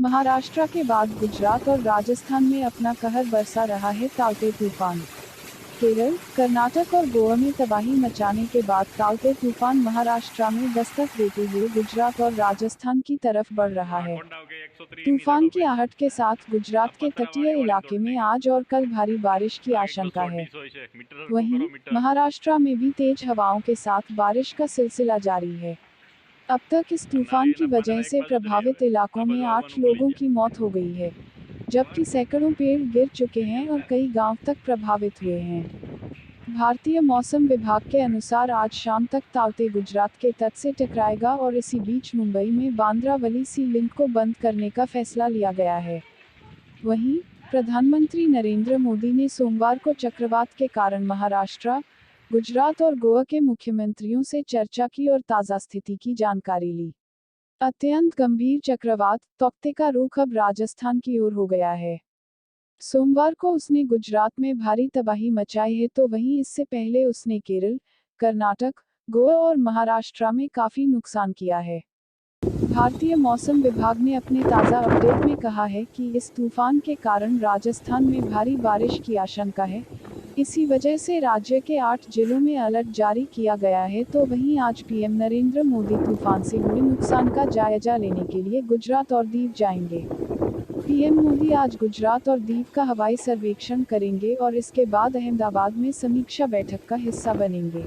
महाराष्ट्र के बाद गुजरात और राजस्थान में अपना कहर बरसा रहा है ताउते तूफान। केरल, कर्नाटक और गोवा में तबाही मचाने के बाद ताउते तूफान महाराष्ट्र में दस्तक देते हुए गुजरात और राजस्थान की तरफ बढ़ रहा है। तूफान की आहट के साथ गुजरात के तटीय इलाके में आज और कल भारी बारिश की आशंका है। वहीं महाराष्ट्र में भी तेज हवाओं के साथ बारिश का सिलसिला जारी है। अब तक इस तूफान की वजह से प्रभावित इलाकों में 8 लोगों की मौत हो गई है, जबकि सैकड़ों पेड़ गिर चुके हैं और कई गांव तक प्रभावित हुए हैं। भारतीय मौसम विभाग के अनुसार आज शाम तक ताउते गुजरात के तट से टकराएगा और इसी बीच मुंबई में बांद्रावली सी लिंक को बंद करने का फैसला लिया गया है। वहीं प्रधानमंत्री नरेंद्र मोदी ने सोमवार को चक्रवात के कारण महाराष्ट्र, गुजरात और गोवा के मुख्यमंत्रियों से चर्चा की और ताज़ा स्थिति की जानकारी ली। अत्यंत गंभीर चक्रवात तौक्ते का रुख अब राजस्थान की ओर हो गया है। सोमवार को उसने गुजरात में भारी तबाही मचाई है, तो वहीं इससे पहले उसने केरल, कर्नाटक, गोवा और महाराष्ट्र में काफी नुकसान किया है। भारतीय मौसम विभाग ने अपने ताज़ा अपडेट में कहा है कि इस तूफान के कारण राजस्थान में भारी बारिश की आशंका है। इसी वजह से राज्य के 8 जिलों में अलर्ट जारी किया गया है। तो वहीं आज पीएम नरेंद्र मोदी तूफान से हुए नुकसान का जायजा लेने के लिए गुजरात और दीव जाएंगे। पीएम मोदी आज गुजरात और दीव का हवाई सर्वेक्षण करेंगे और इसके बाद अहमदाबाद में समीक्षा बैठक का हिस्सा बनेंगे।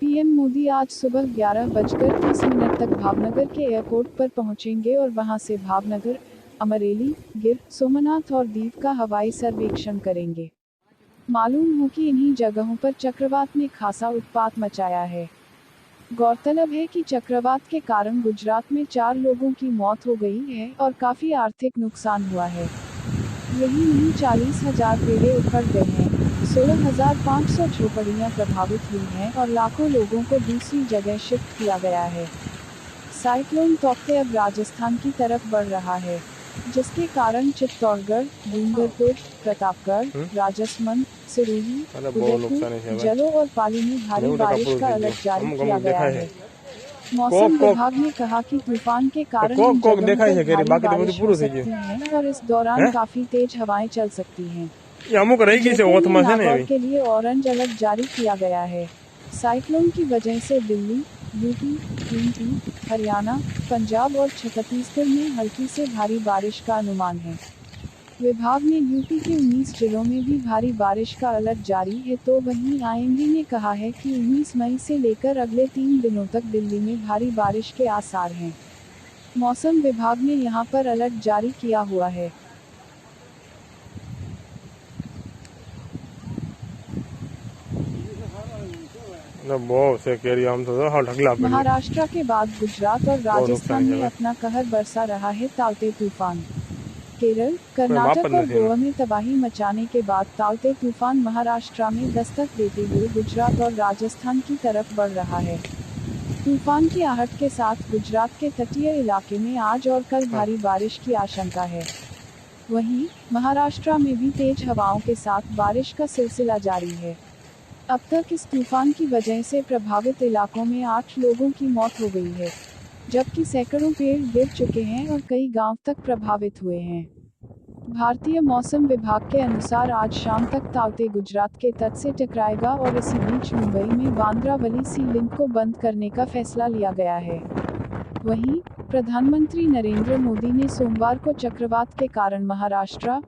पीएम मोदी आज सुबह 11:30 तक भावनगर के एयरपोर्ट पर पहुंचेंगे और वहां से भावनगर, अमरेली, गिर सोमनाथ और दीव का हवाई सर्वेक्षण करेंगे। मालूम हो कि इन्हीं जगहों पर चक्रवात ने खासा उत्पात मचाया है। गौरतलब है कि चक्रवात के कारण गुजरात में 4 लोगों की मौत हो गई है और काफी आर्थिक नुकसान हुआ है। यही नहीं, 40,000 पेड़े उखड़ गए हैं, 16,500 झोपड़ियां प्रभावित हुई हैं और लाखों लोगों को दूसरी जगह शिफ्ट किया गया है। साइक्लोन तौक्ते अब राजस्थान की तरफ बढ़ रहा है, जिसके कारण चित्तौड़गढ़, डूंगरपुर, प्रतापगढ़, राजसमंद, सिरोही, उदयपुर, जलो और पाली में भारी बारिश का अलर्ट जारी किया गया है। मौसम विभाग ने कहा कि तूफान के कारण इन जगहों पर भारी बारिश हो सकती है और इस दौरान काफी तेज हवाएं चल सकती हैं। नागौर के लिए ऑरेंज अलर्ट जारी किया गया है। साइक्लोन की वजह से दिल्ली, यूपी, एमपी, हरियाणा, पंजाब और छत्तीसगढ़ में हल्की से भारी बारिश का अनुमान है। विभाग ने यूपी के 19 जिलों में भी भारी बारिश का अलर्ट जारी है। तो वहीं आईएमडी ने कहा है कि 19 मई से लेकर अगले 3 दिनों तक दिल्ली में भारी बारिश के आसार हैं। मौसम विभाग ने यहां पर अलर्ट जारी किया हुआ है। महाराष्ट्र के बाद गुजरात और राजस्थान में अपना कहर बरसा रहा है ताउते तूफान। केरल, कर्नाटक और गोवा में तबाही मचाने के बाद ताउते तूफान महाराष्ट्र में दस्तक देते हुए गुजरात और राजस्थान की तरफ बढ़ रहा है। तूफान की आहट के साथ गुजरात के तटीय इलाके में आज और कल भारी बारिश की आशंका है। वहीं महाराष्ट्र में भी तेज हवाओं के साथ बारिश का सिलसिला जारी है। अब तक इस तूफान की वजह से प्रभावित इलाकों में 8 लोगों की मौत हो गई है, जबकि सैकड़ों पेड़ गिर चुके हैं और कई गांव तक प्रभावित हुए हैं। भारतीय मौसम विभाग के अनुसार आज शाम तक ताउते गुजरात के तट से टकराएगा और इसी बीच मुंबई में बांद्रावली सी लिंक को बंद करने का फैसला लिया गया है। वहीं प्रधानमंत्री नरेंद्र मोदी ने सोमवार को चक्रवात के कारण महाराष्ट्र,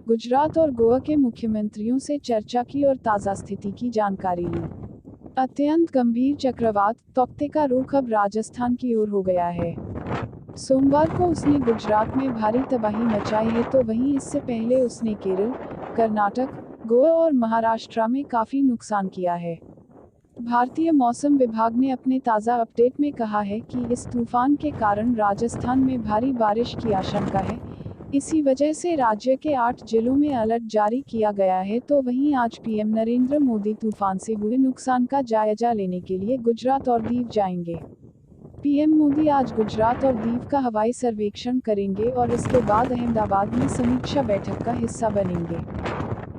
गुजरात और गोवा के मुख्यमंत्रियों से चर्चा की और ताज़ा स्थिति की जानकारी ली। अत्यंत गंभीर चक्रवात तौक्ते का रुख अब राजस्थान की ओर हो गया है। सोमवार को उसने गुजरात में भारी तबाही मचाई है, तो वहीं इससे पहले उसने केरल, कर्नाटक, गोवा और महाराष्ट्र में काफी नुकसान किया है। भारतीय मौसम विभाग ने अपने ताज़ा अपडेट में कहा है कि इस तूफान के कारण राजस्थान में भारी बारिश की आशंका है। इसी वजह से राज्य के 8 जिलों में अलर्ट जारी किया गया है। तो वहीं आज पीएम नरेंद्र मोदी तूफान से हुए नुकसान का जायजा लेने के लिए गुजरात और दीव जाएंगे। पीएम मोदी आज गुजरात और दीव का हवाई सर्वेक्षण करेंगे और इसके बाद अहमदाबाद में समीक्षा बैठक का हिस्सा बनेंगे।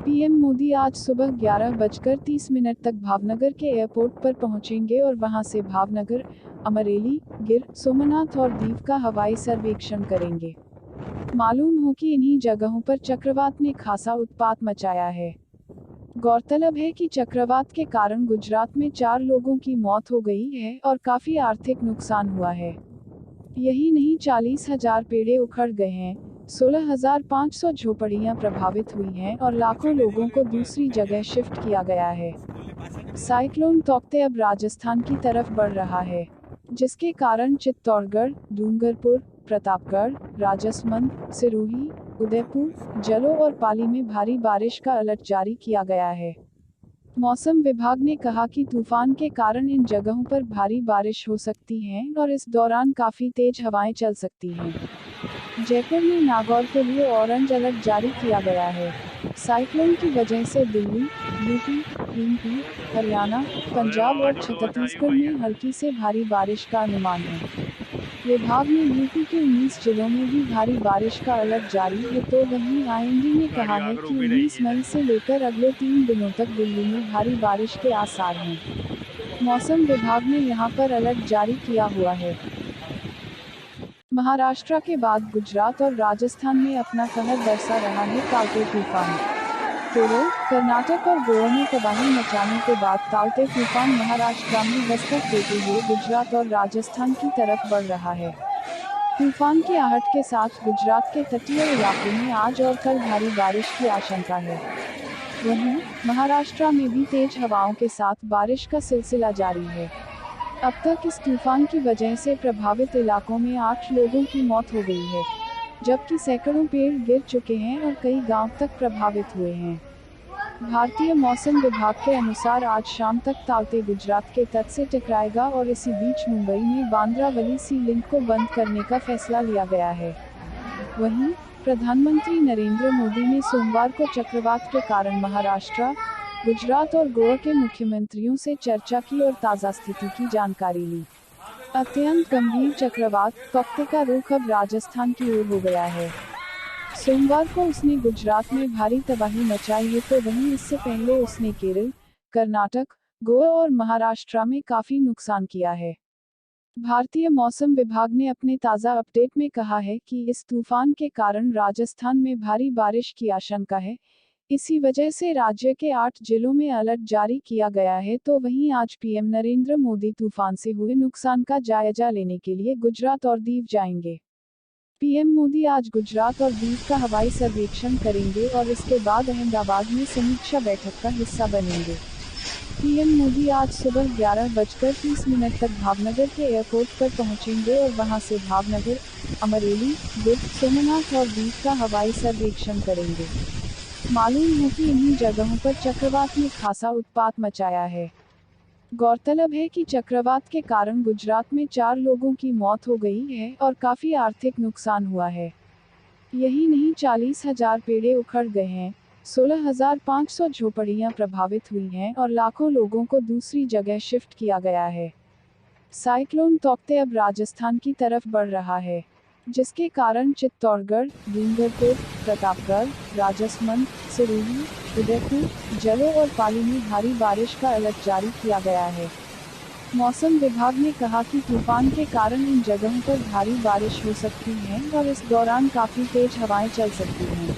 पीएम मोदी आज सुबह 11:30 तक भावनगर के एयरपोर्ट पर पहुंचेंगे और वहां से भावनगर, अमरेली, गिर सोमनाथ और दीव का हवाई सर्वेक्षण करेंगे। मालूम हो कि इन्हीं जगहों पर चक्रवात ने खासा उत्पात मचाया है। गौरतलब है कि चक्रवात के कारण गुजरात में 4 लोगों की मौत हो गई है और काफी आर्थिक नुकसान हुआ है। यही नहीं, 40,000 पेड़े उखड़ गए हैं, 16,500 झोपड़ियां प्रभावित हुई हैं और लाखों लोगों को दूसरी जगह शिफ्ट किया गया है। साइक्लोन तौकते अब राजस्थान की तरफ बढ़ रहा है, जिसके कारण चित्तौड़गढ़, डूंगरपुर, प्रतापगढ़, राजसमंद, सिरोही, उदयपुर, जलो और पाली में भारी बारिश का अलर्ट जारी किया गया है। मौसम विभाग ने कहा कि तूफान के कारण इन जगहों पर भारी बारिश हो सकती है और इस दौरान काफी तेज हवाएं चल सकती हैं। जयपुर में नागौर के लिए ऑरेंज अलर्ट जारी किया गया है। साइक्लोन की वजह से दिल्ली, यूपी, एमपी, हरियाणा, पंजाब और छत्तीसगढ़ में हल्की से भारी बारिश का अनुमान है। विभाग ने यूपी के 19 जिलों में भी भारी बारिश का अलर्ट जारी है, तो वहीं आईएमडी ने कहा है कि 19 मई से लेकर अगले 3 दिनों तक दिल्ली में भारी बारिश के आसार हैं। मौसम विभाग ने यहां पर अलर्ट जारी किया हुआ है। महाराष्ट्र के बाद गुजरात और राजस्थान में अपना कहर बरसा रहा है ताउते तूफान। केरल, कर्नाटक और गोवा में तबाही मचाने के बाद ताउते तूफान महाराष्ट्र में दस्तक देते हुए गुजरात और राजस्थान की तरफ बढ़ रहा है। तूफान की आहट के साथ गुजरात के तटीय इलाकों में आज और कल भारी बारिश की आशंका है। वहीं महाराष्ट्र में भी तेज हवाओं के साथ बारिश का सिलसिला जारी है। अब तक इस तूफान की वजह से प्रभावित इलाकों में 8 लोगों की मौत हो गई है, जबकि सैकड़ों पेड़ गिर चुके हैं और कई गांव तक प्रभावित हुए हैं। भारतीय मौसम विभाग के अनुसार आज शाम तक ताउते गुजरात के तट से टकराएगा और इसी बीच मुंबई में बांद्रावली सी लिंक को बंद करने का फैसला लिया गया है। वहीं प्रधानमंत्री नरेंद्र मोदी ने सोमवार को चक्रवात के कारण महाराष्ट्र, गुजरात और गोवा के मुख्यमंत्रियों से चर्चा की और ताज़ा स्थिति की जानकारी ली। अत्यंत गंभीर चक्रवात तौकते का रुख अब राजस्थान की ओर हो गया है। सोमवार को उसने गुजरात में भारी तबाही मचाई है, तो वहीं इससे पहले उसने केरल, कर्नाटक, गोवा और महाराष्ट्र में काफी नुकसान किया है। भारतीय मौसम विभाग ने अपने ताज़ा अपडेट में कहा है कि इस तूफान के कारण राजस्थान में भारी बारिश की आशंका है। इसी वजह से राज्य के 8 जिलों में अलर्ट जारी किया गया है। तो वहीं आज पीएम नरेंद्र मोदी तूफान से हुए नुकसान का जायजा लेने के लिए गुजरात और दीव जाएंगे। पीएम मोदी आज गुजरात और दीव का हवाई सर्वेक्षण करेंगे और इसके बाद अहमदाबाद में समीक्षा बैठक का हिस्सा बनेंगे। पीएम मोदी आज सुबह 11:30 तक भावनगर के एयरपोर्ट पर पहुंचेंगे और वहां से भावनगर, अमरेली, दुर्ग, सोमनाथ और दीव का हवाई सर्वेक्षण करेंगे। मालूम हो कि इन्हीं जगहों पर चक्रवात ने खासा उत्पात मचाया है। गौरतलब है कि चक्रवात के कारण गुजरात में 4 लोगों की मौत हो गई है और काफी आर्थिक नुकसान हुआ है। यही नहीं, 40,000 पेड़े उखड़ गए हैं, 16,500 झोपड़ियां प्रभावित हुई हैं और लाखों लोगों को दूसरी जगह शिफ्ट किया गया है। साइक्लोन तौकते अब राजस्थान की तरफ बढ़ रहा है, जिसके कारण चित्तौड़गढ़, डूंगरपुर, प्रतापगढ़, राजसमंद, सिरोही, उदयपुर, जलो और पाली में भारी बारिश का अलर्ट जारी किया गया है। मौसम विभाग ने कहा कि तूफान के कारण इन जगहों पर भारी बारिश हो सकती है और इस दौरान काफी तेज हवाएं चल सकती हैं।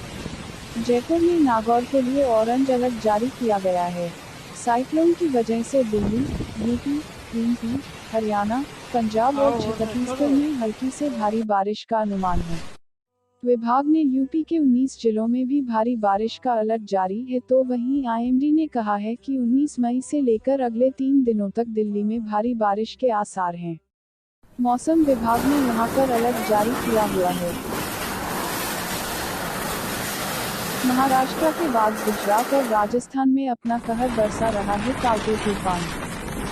जयपुर में नागौर के लिए ऑरेंज अलर्ट जारी किया गया है। साइक्लोन की वजह से दिल्ली, यूपी, एमपी, हरियाणा, पंजाब और छत्तीसगढ़ में हल्की से भारी बारिश का अनुमान है। विभाग ने यूपी के 19 जिलों में भी भारी बारिश का अलर्ट जारी है। तो वहीं आईएमडी ने कहा है कि 19 मई से लेकर अगले 3 दिनों तक दिल्ली में भारी बारिश के आसार हैं। मौसम विभाग ने यहां पर अलर्ट जारी किया हुआ है। महाराष्ट्र के बाद गुजरात और राजस्थान में अपना कहर बरसा रहा है ताउते तूफान।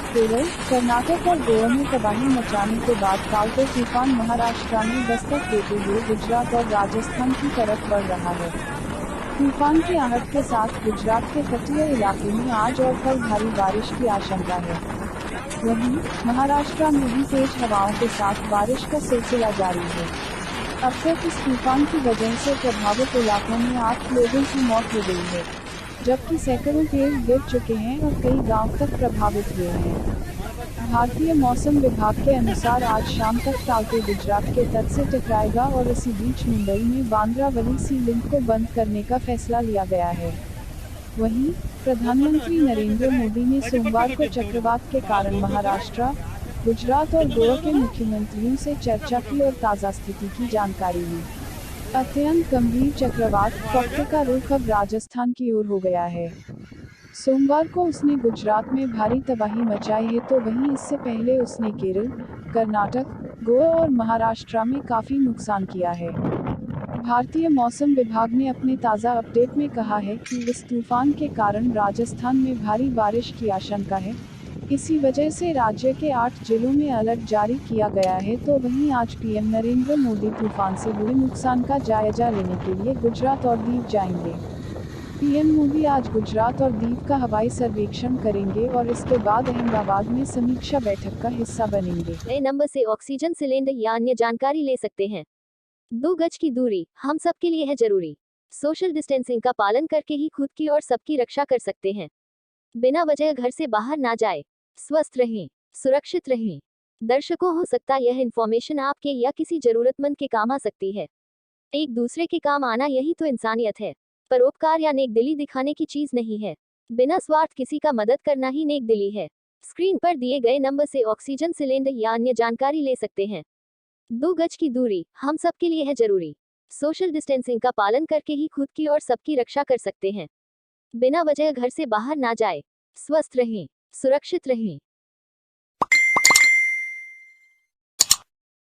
केरल, कर्नाटक और गोवा में तबाही मचाने के बाद ताउते तूफान महाराष्ट्र में दस्तक देते हुए गुजरात और राजस्थान की तरफ बढ़ रहा है। तूफान की आहट के साथ गुजरात के तटीय इलाके में आज और कल भारी बारिश की आशंका है। वहीं महाराष्ट्र में भी तेज हवाओं के साथ बारिश का सिलसिला जारी है। अब तक इस तूफान की वजह से प्रभावित इलाकों में 8 लोगों की मौत हो गई है, जबकि सैकड़ों पेड़ गिर चुके हैं और कई गांव तक प्रभावित हुए हैं। भारतीय मौसम विभाग के अनुसार आज शाम तक ताउते गुजरात के तट से टकराएगा और इसी बीच मुंबई में बांद्रावली सी लिंक को बंद करने का फैसला लिया गया है। वहीं प्रधानमंत्री नरेंद्र मोदी ने सोमवार को चक्रवात के कारण महाराष्ट्र, गुजरात और गोवा के मुख्यमंत्रियों से चर्चा की और ताज़ा स्थिति की जानकारी ली। अत्यंत गंभीर चक्रवात टॉक्टे का रुख अब राजस्थान की ओर हो गया है। सोमवार को उसने गुजरात में भारी तबाही मचाई है तो वहीं इससे पहले उसने केरल, कर्नाटक, गोवा और महाराष्ट्र में काफ़ी नुकसान किया है। भारतीय मौसम विभाग ने अपने ताज़ा अपडेट में कहा है कि इस तूफान के कारण राजस्थान में भारी बारिश की आशंका है। इसी वजह से राज्य के 8 जिलों में अलर्ट जारी किया गया है। तो वहीं आज पीएम नरेंद्र मोदी तूफान से हुए नुकसान का जायजा लेने के लिए गुजरात और दीव जाएंगे। पीएम मोदी आज गुजरात और दीव का हवाई सर्वेक्षण करेंगे और इसके बाद अहमदाबाद में समीक्षा बैठक का हिस्सा बनेंगे। नए नंबर से ऑक्सीजन सिलेंडर या अन्य जानकारी ले सकते हैं। 2 गज की दूरी हम सबके लिए है जरूरी। सोशल डिस्टेंसिंग का पालन करके ही खुद की और सबकी रक्षा कर सकते हैं। बिना वजह घर से बाहर ना जाए। स्वस्थ रहें, सुरक्षित रहें। दर्शकों, हो सकता यह इन्फॉर्मेशन आपके या किसी जरूरतमंद के काम आ सकती है। एक दूसरे के काम आना यही तो इंसानियत है। परोपकार या नेक दिली दिखाने की चीज नहीं है। बिना स्वार्थ किसी का मदद करना ही नेक दिली है। स्क्रीन पर दिए गए नंबर से ऑक्सीजन सिलेंडर या अन्य जानकारी ले सकते हैं। 2 गज की दूरी हम सबके लिए है जरूरी। सोशल डिस्टेंसिंग का पालन करके ही खुद की और सबकी रक्षा कर सकते हैं। बिना वजह घर से बाहर ना जाए। स्वस्थ रहें, सुरक्षित रहें।